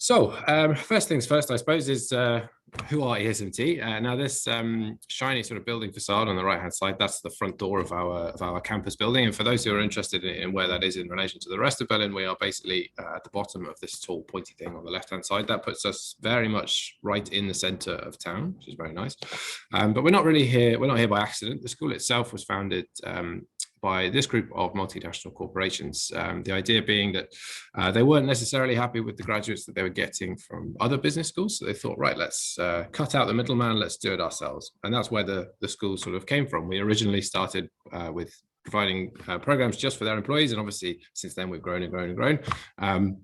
First things first, I suppose, is who are ESMT? Now, this shiny sort of building facade on the right-hand side, that's the front door of our campus building. And for those who are interested in where that is in relation to the rest of Berlin, we are basically at the bottom of this tall, pointy thing on the left-hand side. That puts us very much right in the center of town, which is very nice. But we're not really here. We're not here by accident. The school itself was founded by this group of multinational corporations. The idea being that they weren't necessarily happy with the graduates that they were getting from other business schools. So they thought, right, let's cut out the middleman, let's do it ourselves. And that's where the school sort of came from. We originally started with providing programs just for their employees. And obviously, since then, we've grown and grown and grown.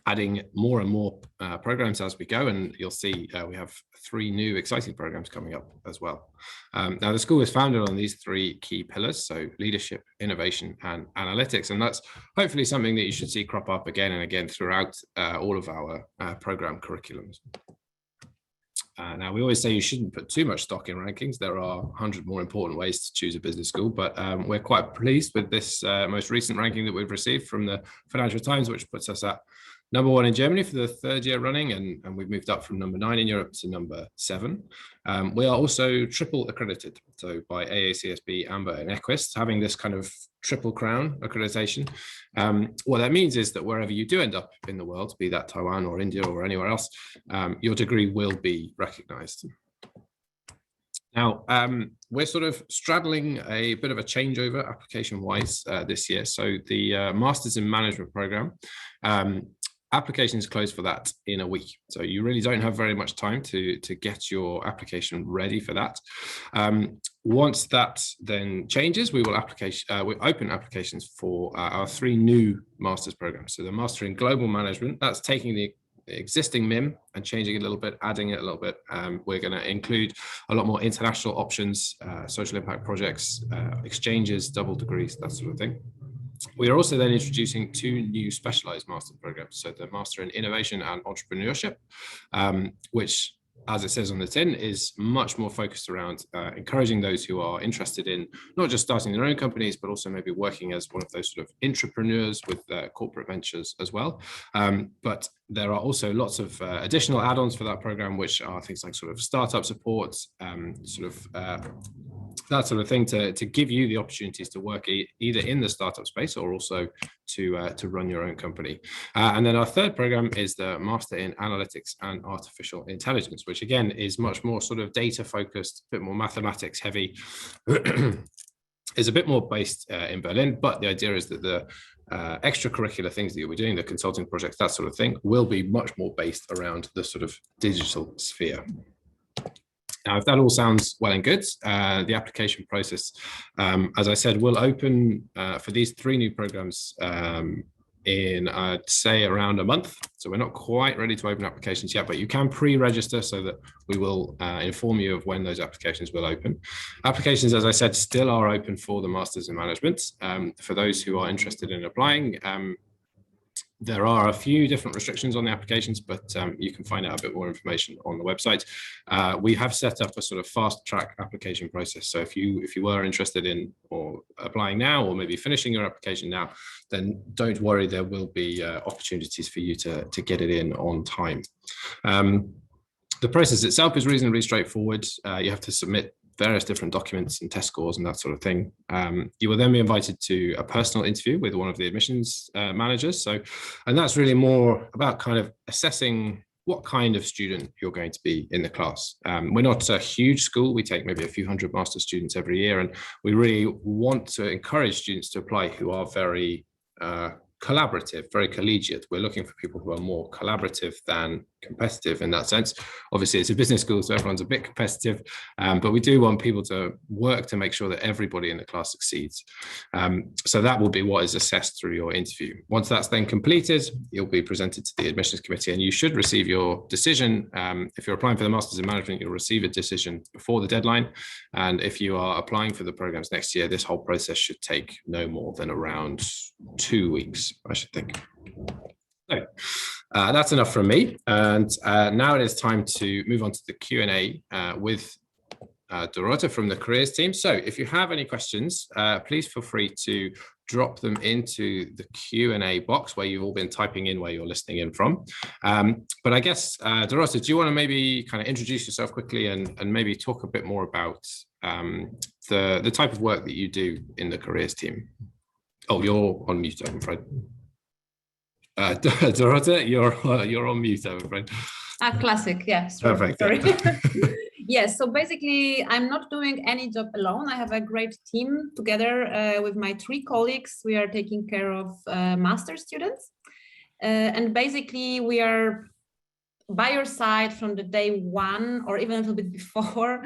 Adding more and more programs as we go, and you'll see we have 3 new exciting programs coming up as well. Now, the school is founded on these 3 key pillars, so leadership, innovation, and analytics, and that's hopefully something that you should see crop up again and again throughout all of our program curriculums. Now, we always say you shouldn't put too much stock in rankings. There are 100 more important ways to choose a business school, but we're quite pleased with this most recent ranking that we've received from the Financial Times, which puts us at number 1 in Germany for the 3rd year running, and we've moved up from number 9 in Europe to number 7. We are also triple accredited, so by AACSB, AMBA, and EQUIS, having this kind of triple crown accreditation. What that means is that wherever you do end up in the world, be that Taiwan or India or anywhere else, your degree will be recognized. Now, we're sort of straddling a bit of a changeover application-wise this year. So the Masters in Management program, applications close for that in a week. So you really don't have very much time to get your application ready for that. Once that then changes, we will open applications for our 3 new master's programs. So the Master in Global Management, that's taking the existing MIM and changing it a little bit, adding it a little bit. We're going to include a lot more international options, social impact projects, exchanges, double degrees, that sort of thing. We are also then introducing 2 new specialized master programs. So the Master in Innovation and Entrepreneurship, which, as it says on the tin, is much more focused around encouraging those who are interested in not just starting their own companies, but also maybe working as one of those sort of intrapreneurs with corporate ventures as well. But there are also lots of additional add-ons for that program, which are things like sort of startup support, that sort of thing to give you the opportunities to work either in the startup space or also to run your own company. And then our 3rd program is the Master in Analytics and Artificial Intelligence, which again is much more sort of data focused, a bit more mathematics heavy. Is a bit more based in Berlin, but the idea is that the extracurricular things that you'll be doing, the consulting projects, that sort of thing, will be much more based around the sort of digital sphere. Now, if that all sounds well and good, the application process, as I said, will open for these 3 new programs in, I'd say, around a month. So we're not quite ready to open applications yet, but you can pre-register so that we will inform you of when those applications will open. Applications, as I said, still are open for the Masters in Management. For those who are interested in applying, there are a few different restrictions on the applications, but you can find out a bit more information on the website. We have set up a sort of fast track application process. So if you were interested in or applying now, or maybe finishing your application now, then don't worry, there will be opportunities for you to get it in on time. The process itself is reasonably straightforward. You have to submit various different documents and test scores and that sort of thing. You will then be invited to a personal interview with one of the admissions managers. And that's really more about kind of assessing what kind of student you're going to be in the class. We're not a huge school. We take maybe a few hundred master's students every year, and we really want to encourage students to apply who are very collaborative, very collegiate. We're looking for people who are more collaborative than competitive in that sense. Obviously, it's a business school, so everyone's a bit competitive, but we do want people to work to make sure that everybody in the class succeeds. So that will be what is assessed through your interview. Once that's then completed, you'll be presented to the admissions committee, and you should receive your decision. If you're applying for the Masters in Management, you'll receive a decision before the deadline. And if you are applying for the programs next year, this whole process should take no more than around 2 weeks, I should think. So that's enough from me. And now it is time to move on to the Q&A with Dorota from the careers team. So if you have any questions, please feel free to drop them into the Q&A box where you've all been typing in where you're listening in from. But I guess, Dorota, do you want to maybe kind of introduce yourself quickly and maybe talk a bit more about the type of work that you do in the careers team? Oh, you're on mute, I'm afraid. Dorota, you're on mute, I'm afraid. Classic, yeah. Perfect. Sorry. Yeah. Yes, so basically, I'm not doing any job alone. I have a great team together with my 3 colleagues. We are taking care of master students. And basically, we are by your side from the day 1 or even a little bit before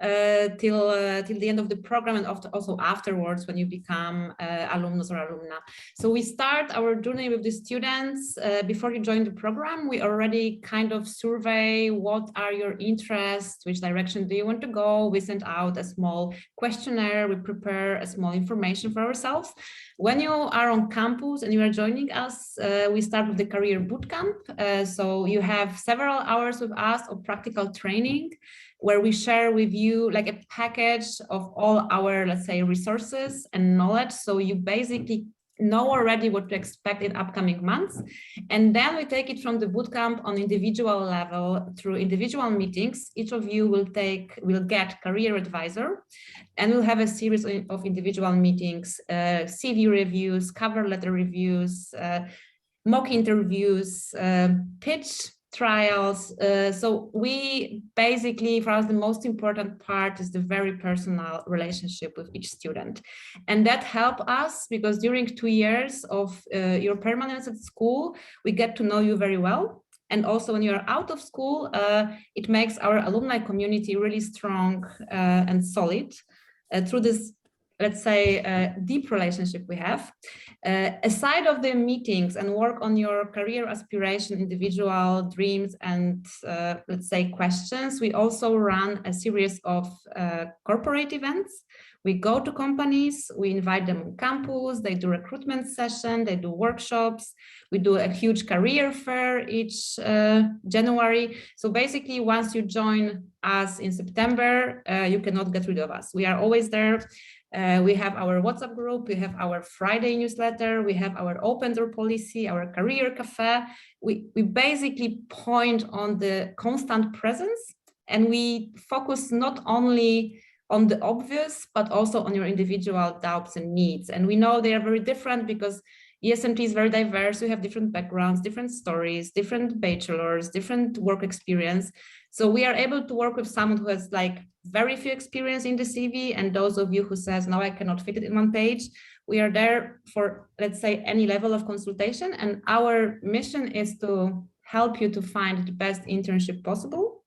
till the end of the program, and also afterwards when you become alumnus or alumna. So we start our journey with the students. Before you join the program, we already kind of survey what are your interests, which direction do you want to go. We send out a small questionnaire, we prepare a small information for ourselves. When you are on campus and you are joining us, we start with the career bootcamp. So you have several hours with us of practical training, where we share with you like a package of all our, let's say, resources and knowledge. So you basically know already what to expect in upcoming months. And then we take it from the bootcamp on individual level through individual meetings. Each of you will get career advisor, and we'll have a series of individual meetings, CV reviews, cover letter reviews, mock interviews, pitch trials. So we basically, for us, the most important part is the very personal relationship with each student. And that helps us because during 2 years of your permanence at school, we get to know you very well. And also when you're out of school, it makes our alumni community really strong and solid through this, let's say, deep relationship we have. Aside of the meetings and work on your career aspiration, individual dreams, and let's say questions, we also run a series of corporate events. We go to companies, we invite them on campus, they do recruitment session, they do workshops, we do a huge career fair each January. So basically, once you join us in September, you cannot get rid of us. We are always there. We have our WhatsApp group, we have our Friday newsletter, we have our open door policy, our career cafe. We basically point on the constant presence, and we focus not only on the obvious, but also on your individual doubts and needs. And we know they are very different because ESMT is very diverse. We have different backgrounds, different stories, different bachelors, different work experience. So we are able to work with someone who has like very few experience in the CV, and those of you who says, no, I cannot fit it in one page. We are there for, let's say, any level of consultation. And our mission is to help you to find the best internship possible,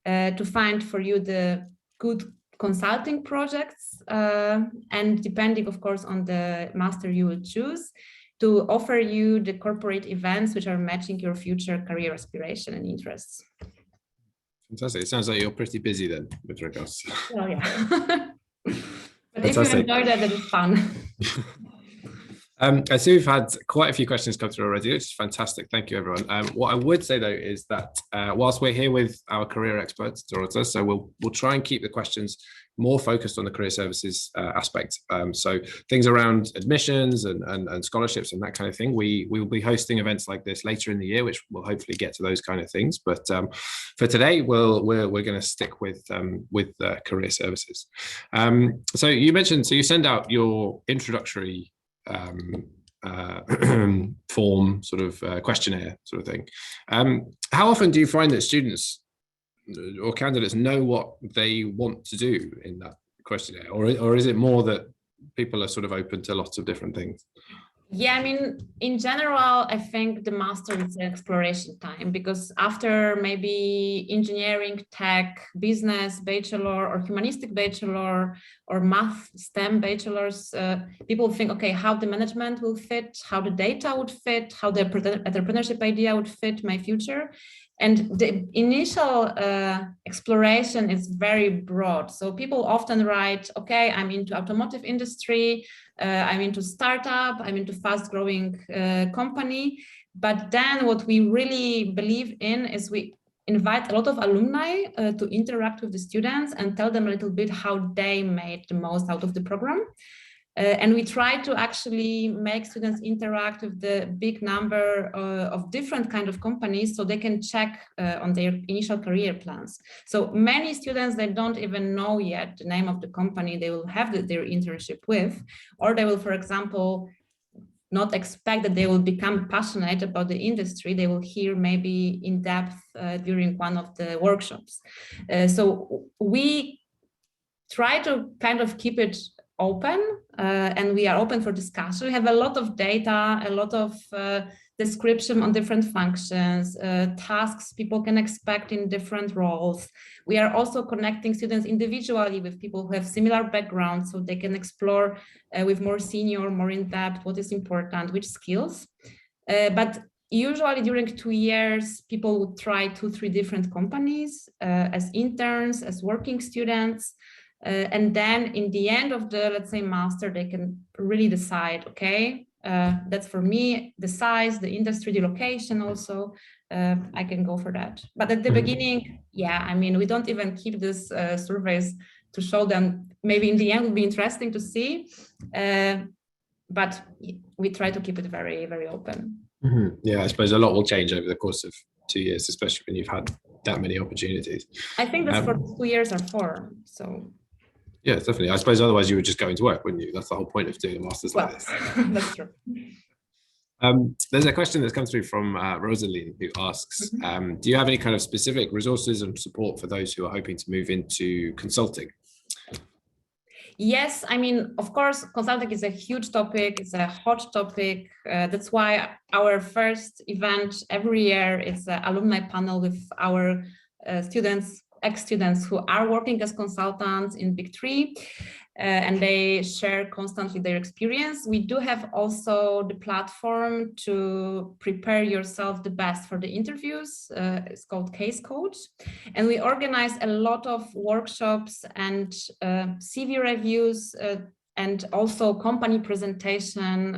to find for you the good consulting projects, and depending, of course, on the master you will choose, to offer you the corporate events which are matching your future career aspiration and interests. Fantastic. It sounds like you're pretty busy then with regards. Oh yeah. But Fantastic. if you enjoy that, it's fun. I see we've had quite a few questions come through already, which is fantastic. Thank you, everyone. What I would say, though, is that whilst we're here with our career experts, Dorota, so we'll try and keep the questions more focused on the career services aspect. So things around admissions and scholarships and that kind of thing. We will be hosting events like this later in the year, which will hopefully get to those kind of things. But for today, we're going to stick with career services. So you mentioned, so you send out your introductory form, sort of questionnaire sort of thing. How often do you find that students or candidates know what they want to do in that questionnaire, or is it more that people are sort of open to lots of different things? Yeah, I mean, in general, I think the master is an exploration time, because after maybe engineering, tech, business bachelor, or humanistic bachelor, or math, STEM bachelors, people think, okay, how the management will fit, how the data would fit, how the entrepreneurship idea would fit my future. And the initial exploration is very broad. So people often write, okay, I'm into automotive industry, I'm into startup, I'm into fast growing company. But then what we really believe in is we invite a lot of alumni to interact with the students and tell them a little bit how they made the most out of the program. And we try to actually make students interact with the big number of different kind of companies so they can check on their initial career plans. So many students, they don't even know yet the name of the company they will have their internship with, or they will, for example, not expect that they will become passionate about the industry. They will hear maybe in depth during one of the workshops. So we try to kind of keep it open, and we are open for discussion. We have a lot of data, a lot of description on different functions, tasks people can expect in different roles. We are also connecting students individually with people who have similar backgrounds, so they can explore with more senior, more in-depth, what is important, which skills. But usually during 2 years, people would try 2-3 different companies as interns, as working students. And then in the end of the, let's say, master, they can really decide, okay, that's for me, the size, the industry, the location also, I can go for that. But at the beginning, yeah, I mean, we don't even keep these surveys to show them. Maybe in the end would be interesting to see, but we try to keep it very, very open. Yeah, I suppose a lot will change over the course of 2 years, especially when you've had that many opportunities. I think that's for 2 years or 4, so. Yeah, definitely. I suppose otherwise you would just go into work, wouldn't you? That's the whole point of doing a master's like this. That's true. There's a question that's come through from Rosaline, who asks, do you have any kind of specific resources and support for those who are hoping to move into consulting? Yes, I mean, of course, consulting is a huge topic. It's a hot topic. That's why our first event every year is an alumni panel with our students, ex-students who are working as consultants in Big 3, and they share constantly their experience. We do have also the platform to prepare yourself the best for the interviews. It's called Case Coach. And we organize a lot of workshops and CV reviews and also company presentation,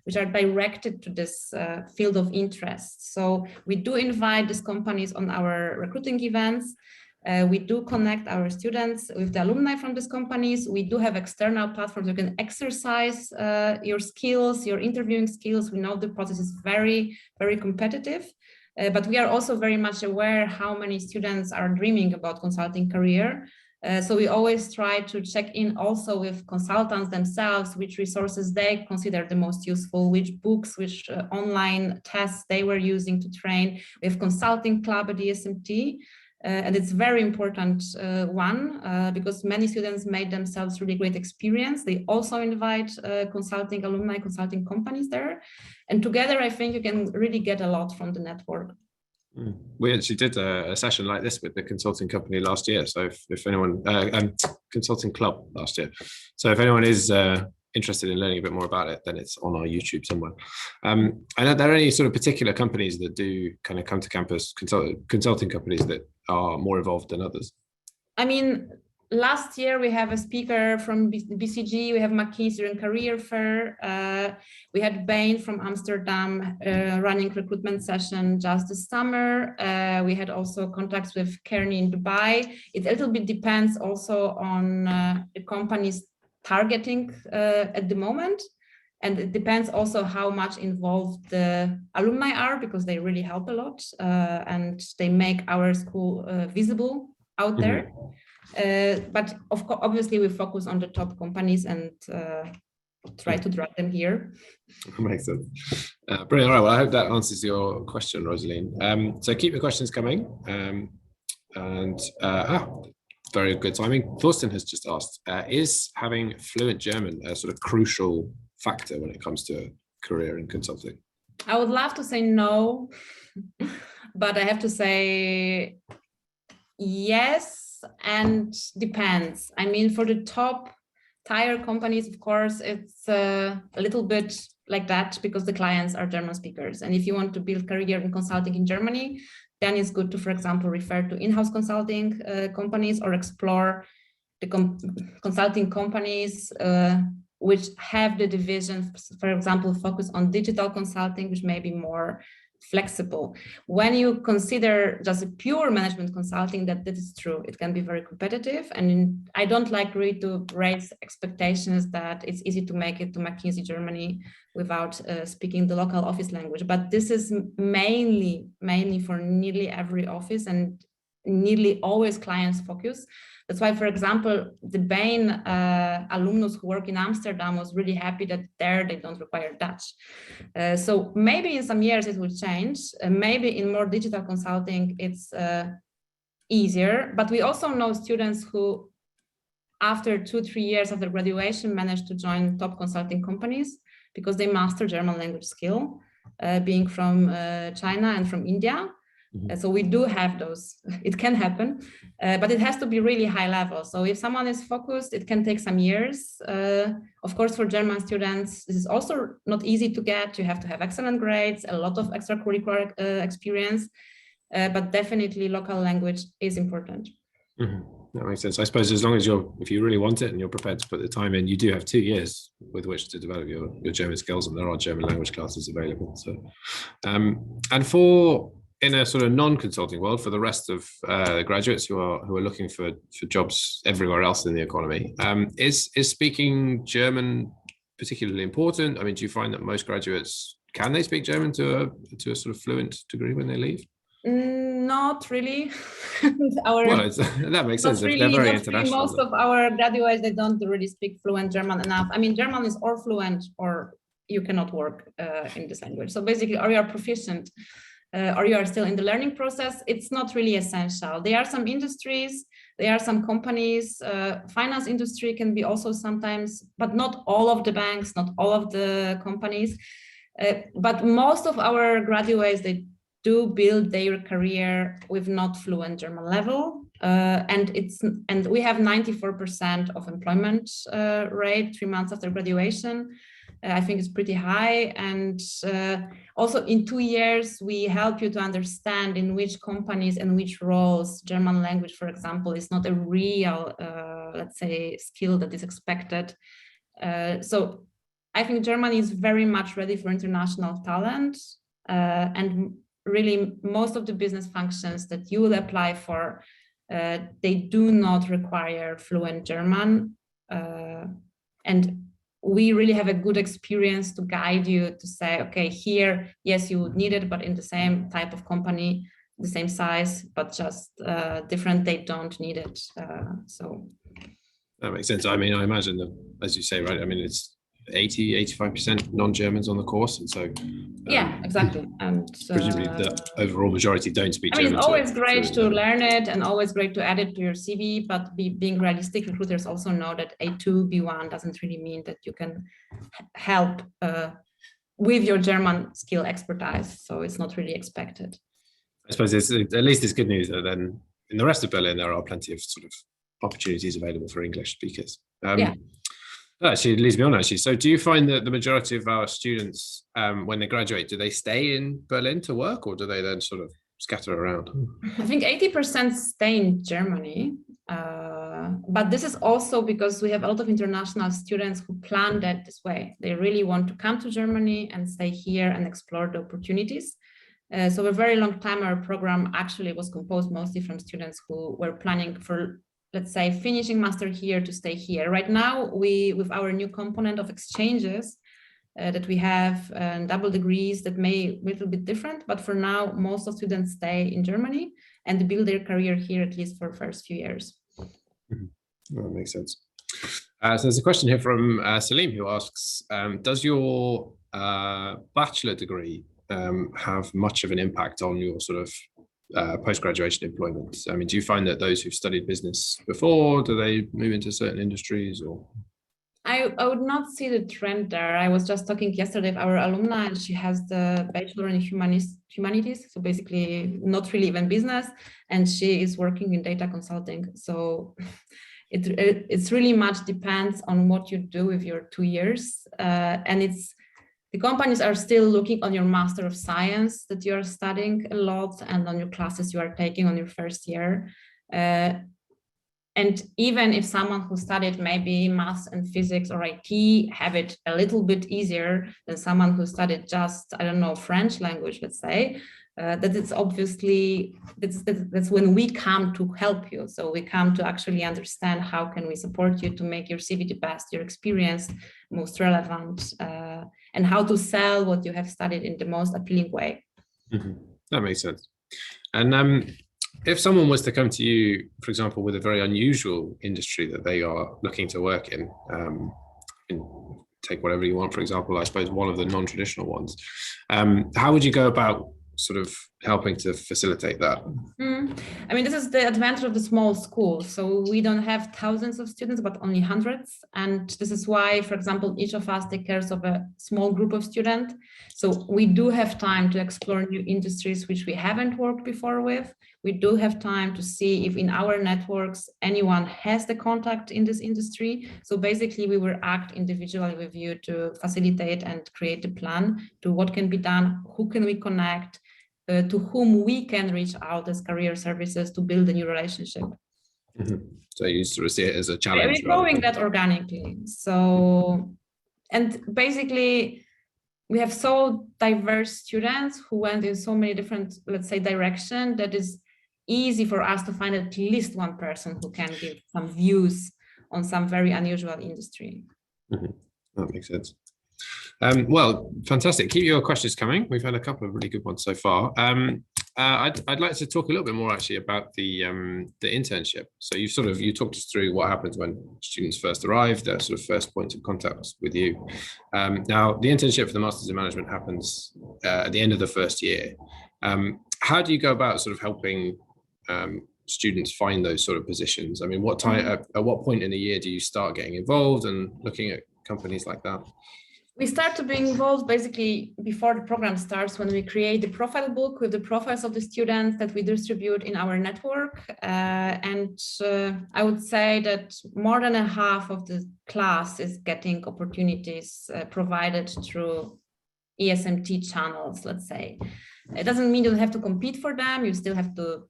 which are directed to this field of interest. So we do invite these companies on our recruiting events. We do connect our students with the alumni from these companies. We do have external platforms. You can exercise your skills, your interviewing skills. We know the process is very, very competitive, but we are also very much aware how many students are dreaming about consulting career. So we always try to check in also with consultants themselves, which resources they consider the most useful, which books, which online tests they were using to train. We have consulting club at ESMT. And it's very important because many students made themselves really great experience. They also invite consulting alumni, consulting companies there. And together, I think you can really get a lot from the network. We actually did a session like this with the consulting company last year. So if anyone, consulting club last year. So if anyone is interested in learning a bit more about it, then it's on our YouTube somewhere. And are there any sort of particular companies that do kind of come to campus, consulting companies that are more involved than others? I mean, last year we have a speaker from BCG, we have McKinsey during career fair, we had Bain from Amsterdam running recruitment session just this summer. We had also contacts with Kearney in Dubai. It a little bit depends also on the company's targeting at the moment. And it depends also how much involved the alumni are, because they really help a lot and they make our school visible out there. But of course, obviously we focus on the top companies and try to drag them here. That makes sense. Brilliant. All right, well, I hope that answers your question, Rosaline. So keep the questions coming. Very good timing. Thorsten has just asked, is having fluent German a sort of crucial factor when it comes to a career in consulting? I would love to say no, but I have to say yes, and depends. I mean, for the top tier companies, of course, it's a little bit like that because the clients are German speakers. And if you want to build career in consulting in Germany, then it's good to, for example, refer to in-house consulting companies or explore the consulting companies which have the division, for example, focus on digital consulting, which may be more flexible. When you consider just a pure management consulting, that is true. It can be very competitive, and I don't like really to raise expectations that it's easy to make it to McKinsey Germany without speaking the local office language. But this is mainly for nearly every office and nearly always clients focus. That's why, for example, the Bain alumnus who work in Amsterdam was really happy that there they don't require Dutch. So maybe in some years it will change. Maybe in more digital consulting it's easier. But we also know students who, after 2-3 years after graduation, managed to join top consulting companies because they master German language skill, being from China and from India. So we do have those, it can happen, but it has to be really high level. So if someone is focused, it can take some years. Of course, for German students, this is also not easy to get. You have to have excellent grades, a lot of extracurricular experience, but definitely local language is important. That makes sense. I suppose as long as if you really want it and you're prepared to put the time in, you do have 2 years with which to develop your German skills, and there are German language classes available. So, and in a sort of non-consulting world, for the rest of graduates who are looking for jobs everywhere else in the economy, is speaking German particularly important? I mean, do you find that most graduates, can they speak German to a sort of fluent degree when they leave? Not really. That makes sense. They're very international. Most of our graduates, they don't really speak fluent German enough. I mean, German is or fluent or you cannot work in this language. So basically, or you are proficient, or you are still in the learning process. It's not really essential. There are some industries, there are some companies, finance industry can be also sometimes, but not all of the banks, not all of the companies. But most of our graduates, they do build their career with not fluent German level. And we have 94% of employment rate 3 months after graduation. I think it's pretty high. And also in 2 years, we help you to understand in which companies and which roles German language, for example, is not a real, let's say, skill that is expected. So I think Germany is very much ready for international talent. And really, most of the business functions that you will apply for, they do not require fluent German. And we really have a good experience to guide you to say, okay, here, yes, you would need it, but in the same type of company, the same size, but just different, they don't need it. So that makes sense. I mean, I imagine that, as you say, right, I mean, it's 85% non-Germans on the course, and so yeah, exactly. And presumably the overall majority don't speak German. It's always great to learn it and always great to add it to your CV, but being realistic, recruiters also know that A2, B1 doesn't really mean that you can help with your German skill expertise, so it's not really expected. I suppose at least it's good news that then in the rest of Berlin there are plenty of sort of opportunities available for English speakers. Yeah. That actually leads me on, actually. So do you find that the majority of our students, when they graduate, do they stay in Berlin to work, or do they then sort of scatter around? I think 80% stay in Germany. But this is also because we have a lot of international students who plan that this way. They really want to come to Germany and stay here and explore the opportunities. So a very long time, our program actually was composed mostly from students who were planning for, let's say, finishing master here to stay here. Right now, with our new component of exchanges that we have, double degrees that may be a little bit different, but for now, most of students stay in Germany and build their career here, at least for the first few years. That makes sense. So there's a question here from Salim, who asks, does your bachelor degree have much of an impact on your sort of post-graduation employment? I mean, do you find that those who've studied business before, do they move into certain industries, or? I would not see the trend there. I was just talking yesterday with our alumna, and she has the bachelor in humanities, so basically not really even business, and she is working in data consulting. So it's really much depends on what you do with your 2 years, and the companies are still looking on your Master of Science that you are studying a lot and on your classes you are taking on your first year. And even if someone who studied maybe maths and physics or IT have it a little bit easier than someone who studied just, I don't know, French language, let's say, that it's obviously, that's when we come to help you. So we come to actually understand how can we support you to make your CV the best, your experience most relevant, and how to sell what you have studied in the most appealing way. Mm-hmm. That makes sense. And if someone was to come to you, for example, with a very unusual industry that they are looking to work in, take whatever you want, for example, I suppose one of the non-traditional ones, how would you go about sort of helping to facilitate that? I mean, this is the advantage of the small school. So we don't have thousands of students, but only hundreds. And this is why, for example, each of us take care of a small group of students. So we do have time to explore new industries which we haven't worked before with. We do have time to see if in our networks anyone has the contact in this industry. So basically we will act individually with you to facilitate and create a plan to what can be done, who can we connect, to whom we can reach out as career services to build a new relationship. Mm-hmm. So you sort of see it as a challenge. We're growing that organically. So, and basically we have so diverse students who went in so many different, let's say, directions that is easy for us to find at least one person who can give some views on some very unusual industry. Mm-hmm. That makes sense. Well, fantastic. Keep your questions coming. We've had a couple of really good ones so far. I'd like to talk a little bit more actually about the internship. So you talked us through what happens when students first arrive, their sort of first point of contact with you. Now, the internship for the Masters in Management happens at the end of the first year. How do you go about sort of helping students find those sort of positions? I mean, what time, at what point in the year do you start getting involved and looking at companies like that? We start to be involved basically before the program starts, when we create the profile book with the profiles of the students that we distribute in our network. And I would say that more than a half of the class is getting opportunities provided through ESMT channels, let's say. It doesn't mean you have to compete for them. You still have to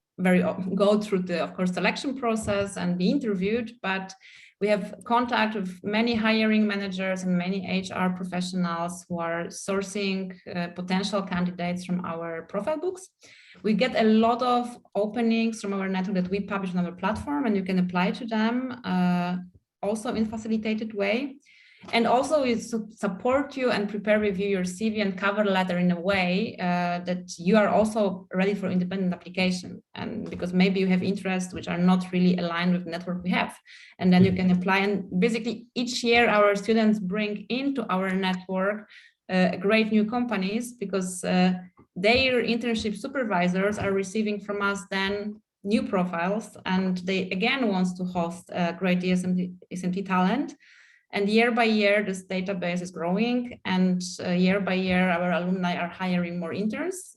go through the, of course, selection process and be interviewed, but we have contact with many hiring managers and many HR professionals who are sourcing potential candidates from our profile books. We get a lot of openings from our network that we publish on our platform, and you can apply to them also in facilitated way. And also we support you and prepare review your CV and cover letter in a way that you are also ready for independent application. And because maybe you have interests which are not really aligned with the network we have, and then you can apply. And basically each year our students bring into our network great new companies, because their internship supervisors are receiving from us then new profiles, and they again want to host a great ESMT talent. And year by year, this database is growing, and year by year, our alumni are hiring more interns.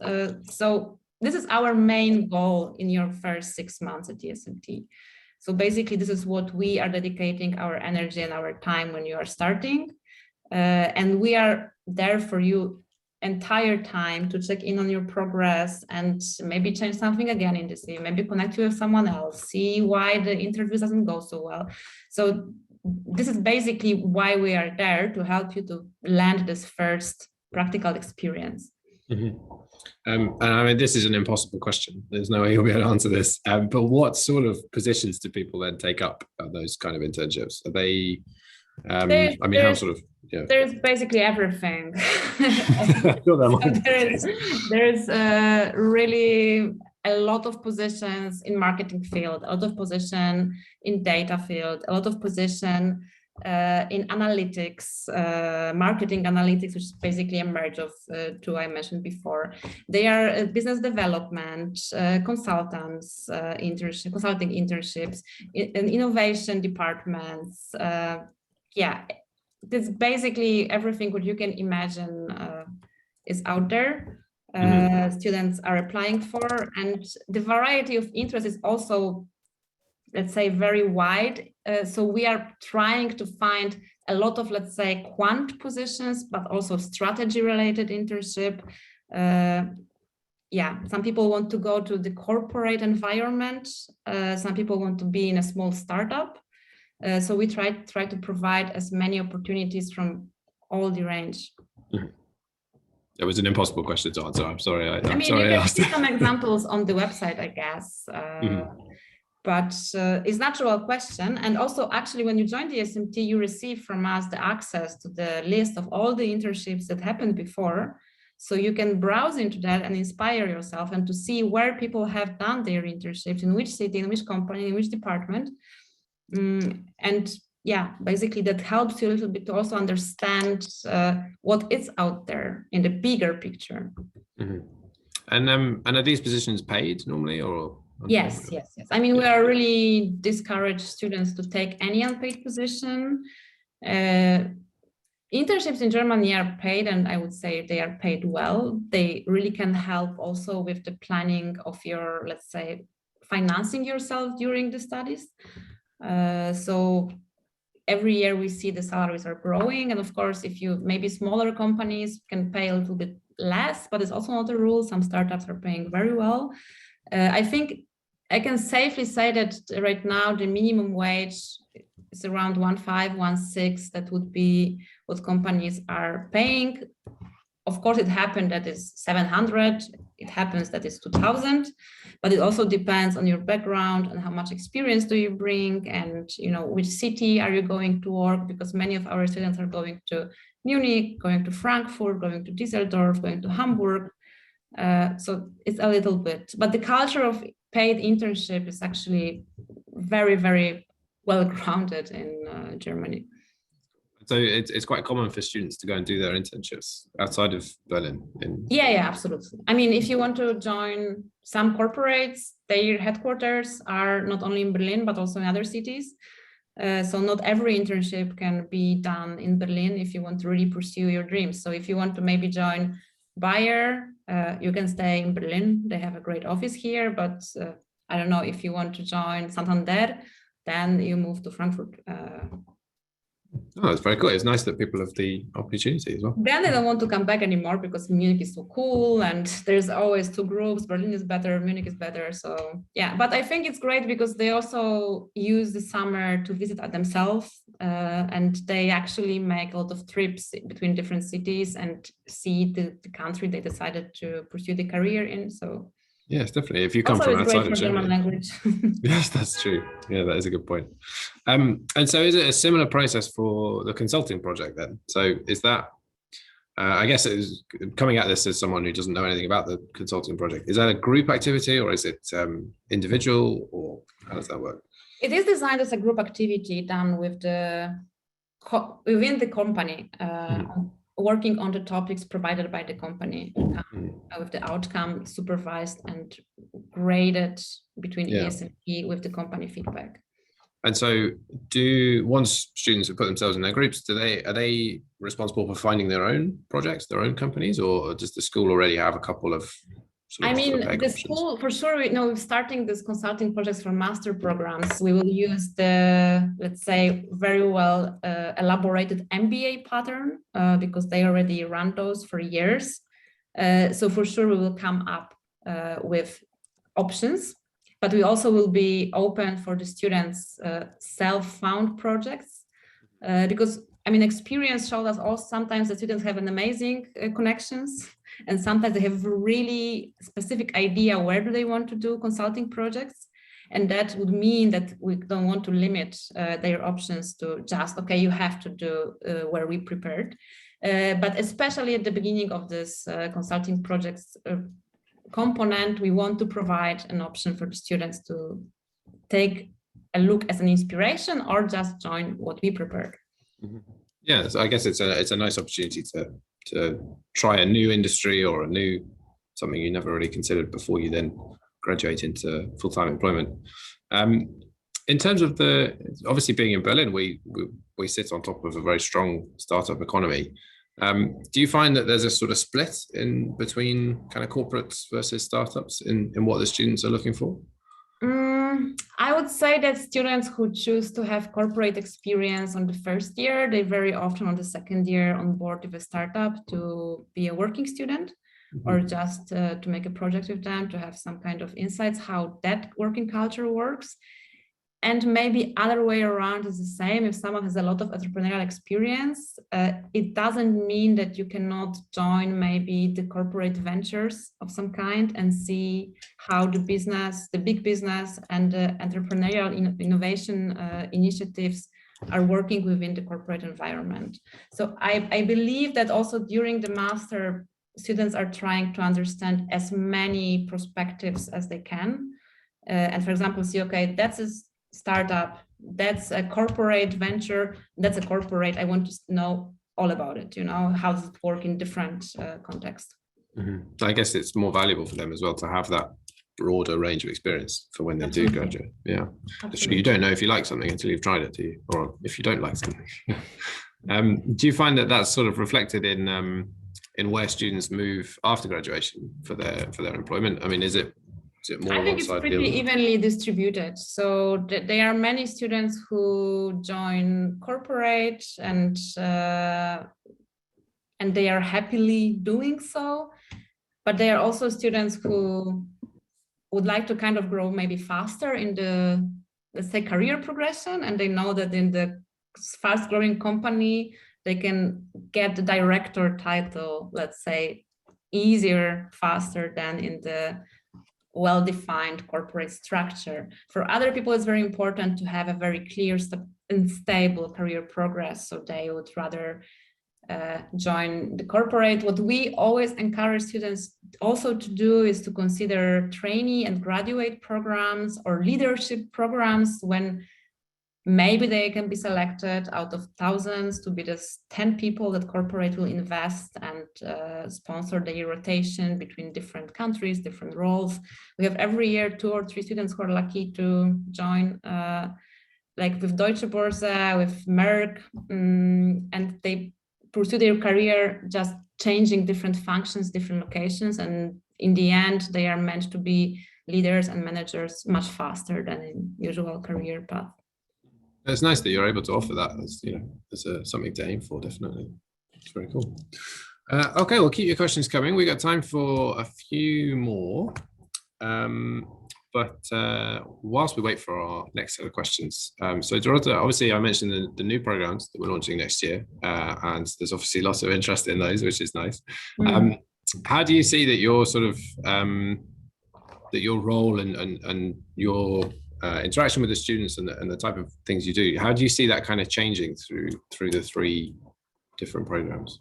So this is our main goal in your first 6 months at ESMT. So basically, this is what we are dedicating our energy and our time when you are starting. And we are there for you entire time to check in on your progress and maybe change something again in the CV, maybe connect you with someone else, see why the interview doesn't go so well. So this is basically why we are there, to help you to land this first practical experience. Mm-hmm. And I mean, this is an impossible question. There's no way you'll be able to answer this. But what sort of positions do people then take up at those kind of internships? Are they, how sort of, yeah. There's basically everything. There's really a lot of positions in marketing field, a lot of position in data field, a lot of position in analytics, marketing analytics, which is basically a merge of two I mentioned before. They are business development, consultants, consulting internships, innovation departments. Yeah, this basically everything what you can imagine is out there. Students are applying for, and the variety of interest is also, let's say, very wide. So we are trying to find a lot of, let's say, quant positions, but also strategy related internship. some people want to go to the corporate environment. Some people want to be in a small startup. So we try to provide as many opportunities from all the range. It was an impossible question to answer. I'm sorry. I mean, you can see some examples on the website, I guess. But it's a natural question. And also, actually, when you join the ESMT, you receive from us the access to the list of all the internships that happened before. So you can browse into that and inspire yourself and to see where people have done their internships, in which city, in which company, in which department. And yeah, basically that helps you a little bit to also understand what is out there in the bigger picture. And are these positions paid normally, or? Yes. I mean, we are really discourage students to take any unpaid position. Internships in Germany are paid, and I would say they are paid well. They really can help also with the planning of your, let's say, financing yourself during the studies. So every year we see the salaries are growing. And of course, if you maybe smaller companies can pay a little bit less, but it's also not a rule. Some startups are paying very well. I think I can safely say that right now the minimum wage is around 1.5, 1.6. That would be what companies are paying. Of course, it happened that is 700. It happens that is 2,000, but it also depends on your background and how much experience do you bring, and which city are you going to work, because many of our students are going to Munich, going to Frankfurt, going to Düsseldorf, going to Hamburg. So it's a little bit, but the culture of paid internship is actually very, very well grounded in Germany. So it's quite common for students to go and do their internships outside of Berlin. Yeah, absolutely. I mean, if you want to join some corporates, their headquarters are not only in Berlin, but also in other cities. So not every internship can be done in Berlin if you want to really pursue your dreams. So if you want to maybe join Bayer, you can stay in Berlin. They have a great office here, but I don't know, if you want to join Santander, then you move to Frankfurt. Oh, it's very cool. It's nice that people have the opportunity as well. Then they don't want to come back anymore because Munich is so cool and there's always two groups. Berlin is better, Munich is better. So yeah, but I think it's great because they also use the summer to visit themselves and they actually make a lot of trips between different cities and see the country they decided to pursue the career in. So yes, definitely. If you come also from outside of German language. Yes, that's true. Yeah, that is a good point. And so is it a similar process for the consulting project then? So is that, I guess it is coming at this as someone who doesn't know anything about the consulting project, is that a group activity or is it individual, or how does that work? It is designed as a group activity done with within the company. Working on the topics provided by the company with the outcome supervised and graded between ESMT with the company feedback. And so once students have put themselves in their groups, are they responsible for finding their own projects, their own companies, or does the school already have a couple of the school, for sure, starting this consulting projects for master programs, we will use the, let's say, very well elaborated MBA pattern because they already run those for years. So for sure, we will come up with options, but we also will be open for the students' self-found projects because, I mean, experience showed us all sometimes the students have an amazing connections. And sometimes they have a really specific idea where do they want to do consulting projects. And that would mean that we don't want to limit their options to just, okay, you have to do where we prepared. But especially at the beginning of this consulting projects component, we want to provide an option for the students to take a look as an inspiration or just join what we prepared. Yeah, so I guess it's a nice opportunity to try a new industry or something you never really considered before you then graduate into full-time employment. In terms of obviously being in Berlin, we sit on top of a very strong startup economy. Do you find that there's a sort of split in between kind of corporates versus startups in what the students are looking for? I would say that students who choose to have corporate experience on the first year, they very often on the second year on board with a startup to be a working student. or just to make a project with them, to have some kind of insights how that working culture works. And maybe other way around is the same. If someone has a lot of entrepreneurial experience, it doesn't mean that you cannot join maybe the corporate ventures of some kind and see how the business, the big business and the entrepreneurial innovation initiatives are working within the corporate environment. So I believe that also during the master, students are trying to understand as many perspectives as they can. And for example, see, okay, that's a startup, that's a corporate venture, that's a corporate, I want to know all about it, how does it work in different contexts. I guess it's more valuable for them as well to have that broader range of experience for when they do graduate. Yeah, actually, you don't know if you like something until you've tried it, do you? Or if you don't like something. Do you find that that's sort of reflected in where students move after graduation for their employment? I mean, is it more I think it's pretty evenly distributed. So there are many students who join corporate and they are happily doing so, but there are also students who would like to kind of grow maybe faster in the, let's say, career progression, and they know that in the fast growing company they can get the director title, let's say, easier, faster than in the well-defined corporate structure. For other people, it's very important to have a very clear and stable career progress, so they would rather join the corporate. What we always encourage students also to do is to consider trainee and graduate programs or leadership programs when maybe they can be selected out of thousands to be the 10 people that corporate will invest and sponsor the rotation between different countries, different roles. We have every year 2 or 3 students who are lucky to join, like with Deutsche Börse, with Merck, and they pursue their career just changing different functions, different locations, and in the end they are meant to be leaders and managers much faster than in usual career path. It's nice that you're able to offer that as something to aim for, definitely. It's very cool. Okay, well, keep your questions coming. We got time for a few more. But whilst we wait for our next set of questions, so Dorota, obviously I mentioned the new programs that we're launching next year, and there's obviously lots of interest in those, which is nice. How do you see that your sort of that your role and your interaction with the students and the type of things you do, how do you see that kind of changing through the 3 different programs?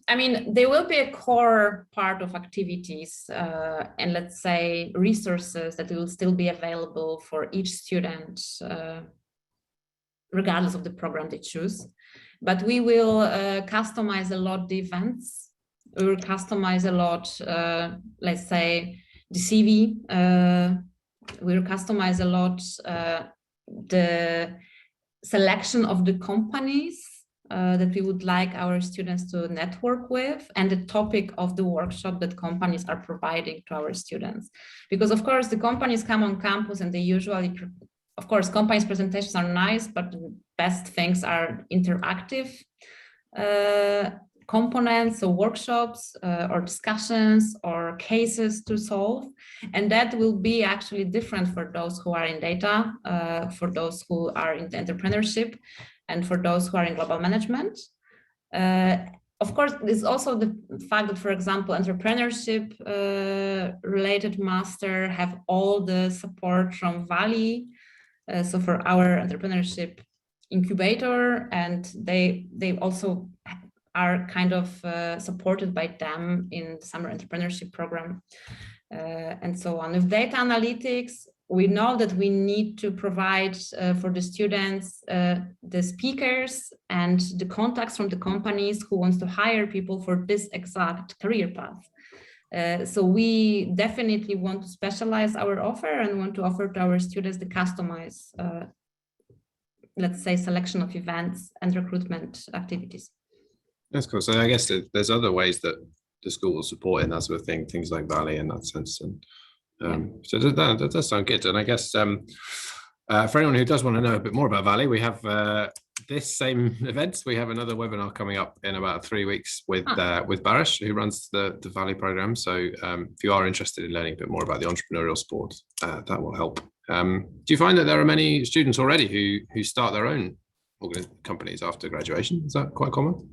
I mean, there will be a core part of activities and let's say resources that will still be available for each student, regardless of the program they choose. But we will customize a lot the events. We will customize a lot, let's say, the CV. We will customize a lot the selection of the companies that we would like our students to network with, and the topic of the workshop that companies are providing to our students. Because of course the companies come on campus and they usually, of course, companies' presentations are nice, but the best things are interactive components, so workshops or discussions or cases to solve. And that will be actually different for those who are in data, for those who are in entrepreneurship, and for those who are in global management. Of course, there's also the fact that, for example, entrepreneurship related master have all the support from Valley. So for our entrepreneurship incubator, and they also are kind of supported by them in the summer entrepreneurship program and so on. With data analytics, we know that we need to provide for the students the speakers and the contacts from the companies who wants to hire people for this exact career path. So we definitely want to specialize our offer and want to offer to our students the customized, let's say, selection of events and recruitment activities. That's cool. So I guess there's other ways that the school will support in that sort of thing, things like Valley in that sense. And so that does sound good. And I guess for anyone who does want to know a bit more about Valley, we have this same event, we have another webinar coming up in about 3 weeks with Barish, who runs the Valley program. So if you are interested in learning a bit more about the entrepreneurial sport, that will help. Do you find that there are many students already who start their own companies after graduation? Is that quite common?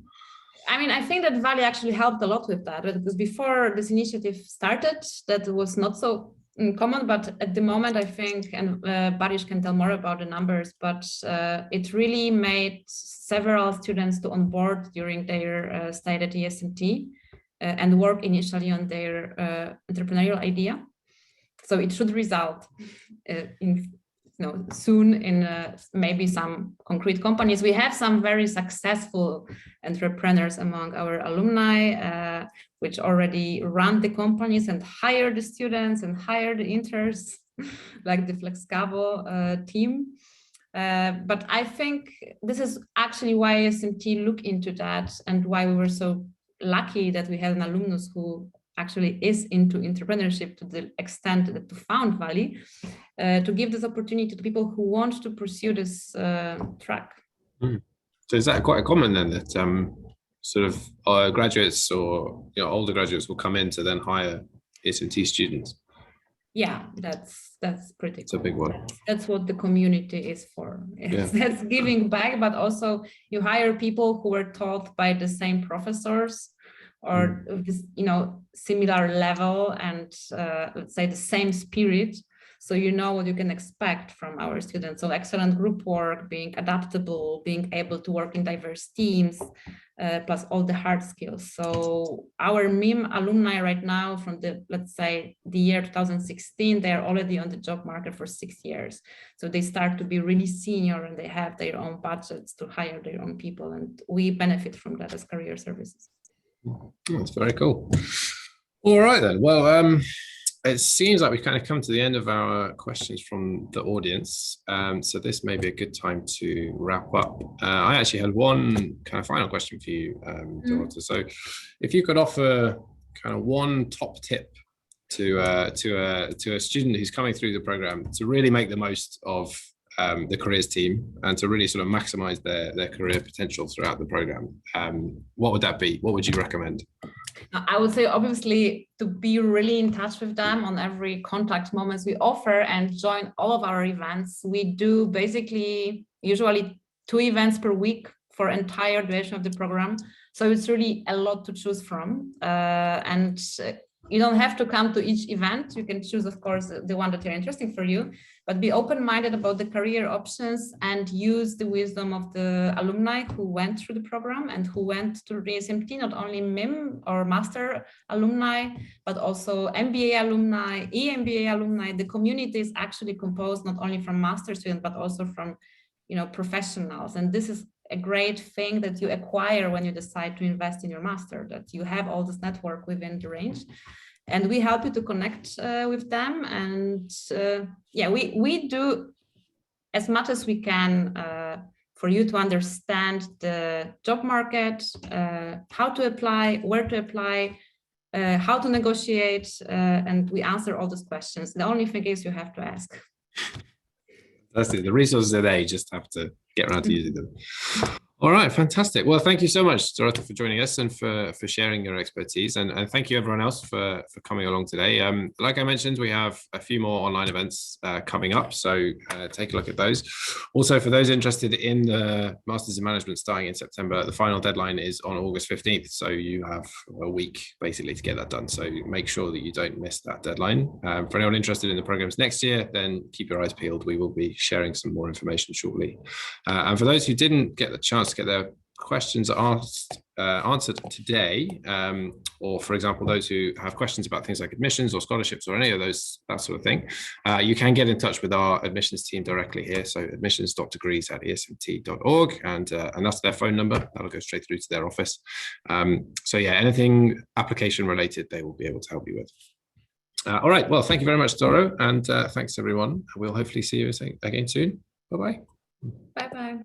I mean, I think that Valley actually helped a lot with that, because before this initiative started, that was not so common, but at the moment, I think, and Barish can tell more about the numbers, but it really made several students to onboard during their stay at ESMT and work initially on their entrepreneurial idea. So it should result in soon in maybe some concrete companies. We have some very successful entrepreneurs among our alumni, which already run the companies and hire the students and hire the interns, like the Flexcavo team. But I think this is actually why SMT looked into that, and why we were so lucky that we had an alumnus who actually is into entrepreneurship to the extent that to found Valley, to give this opportunity to people who want to pursue this track. So is that quite common then, that sort of graduates or older graduates will come in to then hire ESMT students? Yeah, that's pretty it's cool. A big one. That's what the community is for. That's giving back, but also you hire people who were taught by the same professors, or this, similar level, and let's say the same spirit. So you know what you can expect from our students. So excellent group work, being adaptable, being able to work in diverse teams, plus all the hard skills. So our MIM alumni right now from let's say the year 2016, they're already on the job market for 6 years. So they start to be really senior, and they have their own budgets to hire their own people. And we benefit from that as career services. That's very cool. All right then. Well, it seems like we've kind of come to the end of our questions from the audience. So this may be a good time to wrap up. I actually had one kind of final question for you, Dorota. So if you could offer kind of one top tip to a student who's coming through the program to really make the most of the careers team and to really sort of maximize their career potential throughout the program, what would that be? What would you recommend? I would say, obviously, to be really in touch with them on every contact moments we offer, and join all of our events. We do basically usually 2 events per week for entire duration of the program. So it's really a lot to choose from. And you don't have to come to each event. You can choose, of course, the one that are interesting for you, but be open-minded about the career options and use the wisdom of the alumni who went through the program and who went to the SMT, not only MIM or master alumni, but also MBA alumni, EMBA alumni. The community is actually composed not only from master students, but also from, professionals. And this is a great thing that you acquire when you decide to invest in your master, that you have all this network within the range. And we help you to connect with them. And we do as much as we can for you to understand the job market, how to apply, where to apply, how to negotiate, and we answer all those questions. The only thing is you have to ask. That's it. The resources are there. You just have to get around to using them. All right, fantastic. Well, thank you so much, Dorota, for joining us and for sharing your expertise. And thank you everyone else for coming along today. Like I mentioned, we have a few more online events coming up, so take a look at those. Also, for those interested in the Masters in Management starting in September, the final deadline is on August 15th. So you have a week basically to get that done. So make sure that you don't miss that deadline. For anyone interested in the programs next year, then keep your eyes peeled. We will be sharing some more information shortly. And for those who didn't get the chance to get their questions answered today, or for example, those who have questions about things like admissions or scholarships or any of those, that sort of thing, you can get in touch with our admissions team directly here. So admissions.degrees@esmt.org, and that's their phone number. That'll go straight through to their office. So yeah, anything application related, they will be able to help you with. All right, well, thank you very much, Doro, and thanks everyone. We'll hopefully see you again soon. Bye-bye. Bye-bye.